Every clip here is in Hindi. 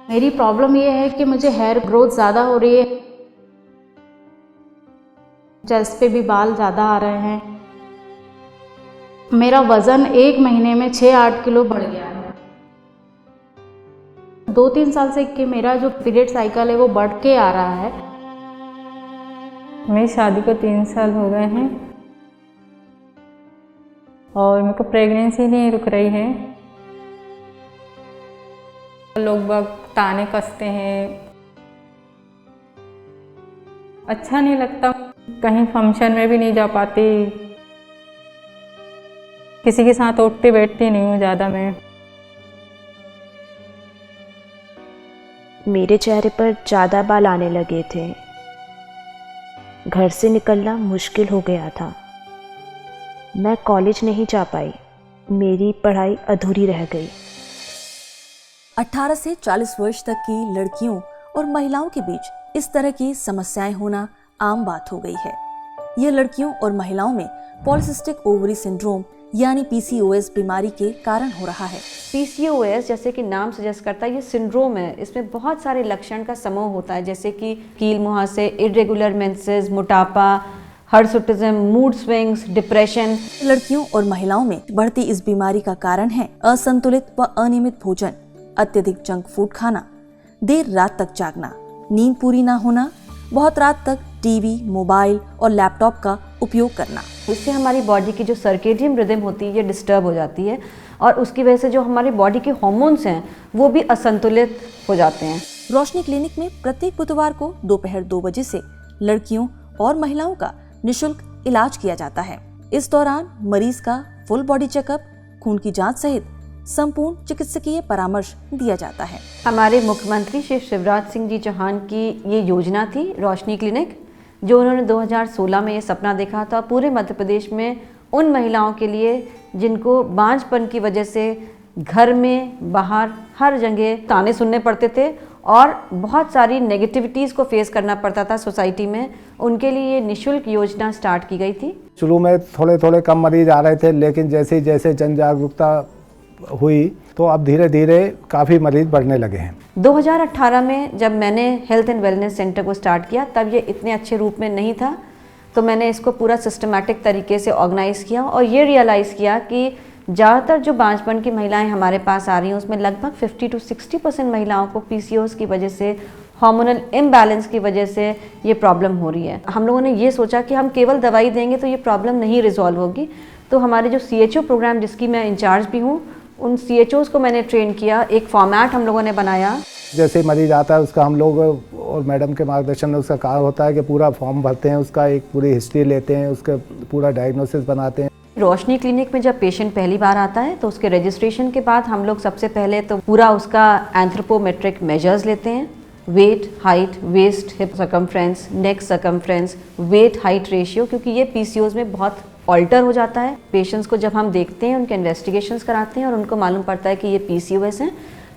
मेरी प्रॉब्लम ये है कि मुझे हेयर ग्रोथ ज़्यादा हो रही है, चेस्ट पे भी बाल ज़्यादा आ रहे हैं। मेरा वज़न 1 महीने में 6-8 किलो बढ़ गया है। 2-3 साल से कि मेरा जो पीरियड साइकिल है वो बढ़ के आ रहा है। मेरी शादी को 3 साल हो गए हैं और मेरे को प्रेगनेंसी नहीं रुक रही है। लोग बाग ताने कसते हैं, अच्छा नहीं लगता। कहीं फंक्शन में भी नहीं जा पाती, किसी के साथ उठती बैठती नहीं हूँ ज़्यादा मैं। मेरे चेहरे पर ज़्यादा बाल आने लगे थे। घर से निकलना मुश्किल हो गया था। मैं कॉलेज नहीं जा पाई, मेरी पढ़ाई अधूरी रह गई। 18 से 40 वर्ष तक की लड़कियों और महिलाओं के बीच इस तरह की समस्याएं होना आम बात हो गई है। यह लड़कियों और महिलाओं में पॉलीसिस्टिक ओवरी सिंड्रोम यानी पीसीओएस बीमारी के कारण हो रहा है। पीसीओएस जैसे कि नाम सजेस्ट करता है, ये सिंड्रोम है। इसमें बहुत सारे लक्षण का समूह होता है, जैसे कि कील मुहासे, इरेगुलर मेंसेस, मोटापा, हर्सुटिज्म, मूड स्विंग्स, डिप्रेशन। लड़कियों और महिलाओं में बढ़ती इस बीमारी का कारण है असंतुलित व अनियमित भोजन, अत्यधिक जंक फूड खाना, देर रात तक जागना, नींद पूरी ना होना, बहुत रात तक टीवी, मोबाइल और लैपटॉप का उपयोग करना। इससे हमारी बॉडी की जो सर्केडियन रिदम होती है ये डिस्टर्ब हो जाती है और उसकी वजह से जो हमारी बॉडी के हार्मोन्स हैं वो भी असंतुलित हो जाते हैं। रोशनी क्लिनिक में प्रत्येक बुधवार को दोपहर 2 बजे से लड़कियों और महिलाओं का निःशुल्क इलाज किया जाता है। इस दौरान मरीज का फुल बॉडी चेकअप, खून की जांच सहित संपूर्ण चिकित्सकीय परामर्श दिया जाता है। हमारे मुख्यमंत्री श्री शिवराज सिंह जी चौहान की ये योजना थी रोशनी क्लिनिक, जो उन्होंने 2016 में ये सपना देखा था पूरे मध्य प्रदेश में उन महिलाओं के लिए जिनको बांझपन की वजह से घर में बाहर हर जगह ताने सुनने पड़ते थे और बहुत सारी नेगेटिविटीज़ को फेस करना पड़ता था सोसाइटी में। उनके लिए ये निःशुल्क योजना स्टार्ट की गई थी। शुरू में थोड़े थोड़े कम मरीज आ रहे थे, लेकिन जैसे जैसे जन जागरूकता हुई तो अब धीरे धीरे काफ़ी मरीज बढ़ने लगे हैं। 2018 में जब मैंने हेल्थ एंड वेलनेस सेंटर को स्टार्ट किया तब ये इतने अच्छे रूप में नहीं था, तो मैंने इसको पूरा सिस्टमैटिक तरीके से ऑर्गेनाइज़ किया और ये रियलाइज़ किया कि ज़्यादातर जो बांझपन की महिलाएं हमारे पास आ रही हैं उसमें लगभग 50 to 60% महिलाओं को पीसीओएस की वजह से, हार्मोनल इम्बैलेंस की वजह से ये प्रॉब्लम हो रही है। हम लोगों ने ये सोचा कि हम केवल दवाई देंगे तो ये प्रॉब्लम नहीं रिजॉल्व होगी, तो हमारे जो सीएचओ प्रोग्राम जिसकी मैं इंचार्ज भी हूँ, उन सीएचओज़ को मैंने ट्रेन किया। एक फॉर्मेट हम लोगों ने बनाया। जैसे मरीज आता है उसका हम लोग और मैडम के मार्गदर्शन में उसका कार्य होता है कि पूरा फॉर्म भरते हैं, उसका एक पूरी हिस्ट्री लेते हैं, उसका पूरा डायग्नोसिस बनाते हैं। रोशनी क्लिनिक में जब पेशेंट पहली बार आता है तो उसके रजिस्ट्रेशन के बाद हम लोग सबसे पहले तो पूरा उसका एंथ्रोपोमेट्रिक मेजर्स लेते हैं, weight, height, waist, hip circumference, neck circumference, weight height ratio, क्योंकि ये पीसीओएस में बहुत ऑल्टर हो जाता है। पेशेंट्स को जब हम देखते हैं, उनके इन्वेस्टिगेशंस कराते हैं और उनको मालूम पड़ता है कि ये पीसीओएस हैं,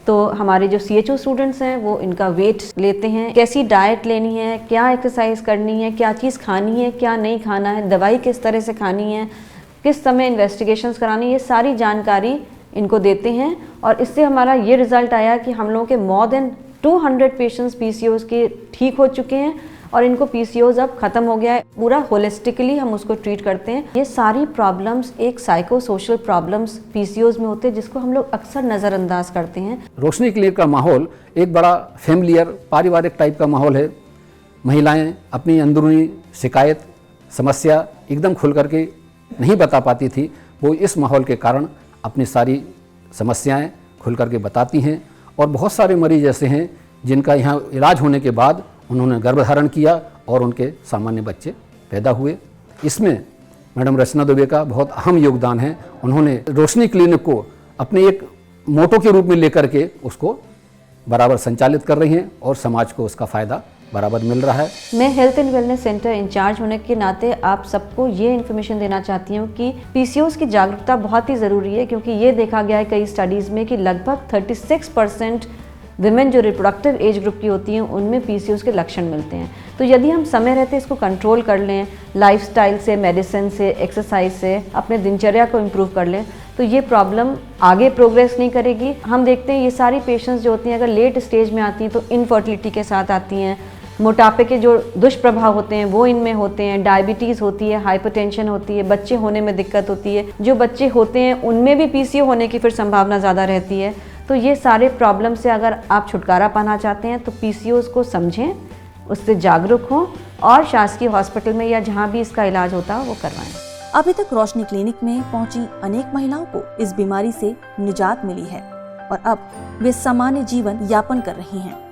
तो हमारे जो सीएचओ स्टूडेंट्स हैं वो इनका वेट लेते हैं, कैसी डाइट लेनी है, क्या एक्सरसाइज करनी है, क्या चीज़ खानी है, क्या नहीं खाना है, दवाई किस तरह से खानी है, किस समय इन्वेस्टिगेशंस करानी है, ये सारी जानकारी इनको देते हैं। और इससे हमारा ये रिज़ल्ट आया कि हम लोगों के मोर देन 200 पेशेंट्स पीसीओएस के ठीक हो चुके हैं और इनको पीसीओएस अब ख़त्म हो गया है। पूरा होलिस्टिकली हम उसको ट्रीट करते हैं। ये सारी प्रॉब्लम्स एक साइको सोशल प्रॉब्लम्स पीसीओएस में होते हैं जिसको हम लोग अक्सर नज़रअंदाज करते हैं। रोशनी क्लिनिक का माहौल एक बड़ा फैमिलियर पारिवारिक टाइप का माहौल है। महिलाएं अपनी अंदरूनी शिकायत समस्या एकदम खुल करके नहीं बता पाती थी, वो इस माहौल के कारण अपनी सारी समस्याएं खुल करके बताती हैं। और बहुत सारे मरीज ऐसे हैं जिनका यहाँ इलाज होने के बाद उन्होंने गर्भधारण किया और उनके सामान्य बच्चे पैदा हुए। इसमें मैडम रचना दुबे का बहुत अहम योगदान है। उन्होंने रोशनी क्लिनिक को अपने एक मोटो के रूप में लेकर के उसको बराबर संचालित कर रही हैं और समाज को उसका फ़ायदा बराबर मिल रहा है। मैं health and wellness centre incharge होने के नाते आप सबको ये इन्फॉर्मेशन देना चाहती हूँ कि पीसीओएस की जागरूकता बहुत ही ज़रूरी है, क्योंकि ये देखा गया है कई स्टडीज़ में कि लगभग 36% विमेन जो रिप्रोडक्टिव एज ग्रुप की होती हैं उनमें पीसीओएस के लक्षण मिलते हैं। तो यदि हम समय रहते इसको कंट्रोल कर लें, लाइफस्टाइल से, मेडिसिन से, एक्सरसाइज से अपने दिनचर्या को इम्प्रूव कर लें, तो ये प्रॉब्लम आगे प्रोग्रेस नहीं करेगी। हम देखते हैं ये सारी पेशेंट्स जो होती हैं अगर लेट स्टेज में आती हैं तो इनफर्टिलिटी के साथ आती हैं, मोटापे के जो दुष्प्रभाव होते हैं वो इनमें होते हैं, डायबिटीज़ होती है, हाइपरटेंशन होती है, बच्चे होने में दिक्कत होती है, जो बच्चे होते हैं उनमें भी पीसीओ होने की फिर संभावना ज़्यादा रहती है। तो ये सारे प्रॉब्लम से अगर आप छुटकारा पाना चाहते हैं तो पीसीओ को समझें, उससे जागरूक हों और शासकीय हॉस्पिटल में या जहाँ भी इसका इलाज होता है वो करवाएं। अभी तक रोशनी क्लिनिक में पहुंची अनेक महिलाओं को इस बीमारी से निजात मिली है और अब वे सामान्य जीवन यापन कर रही हैं।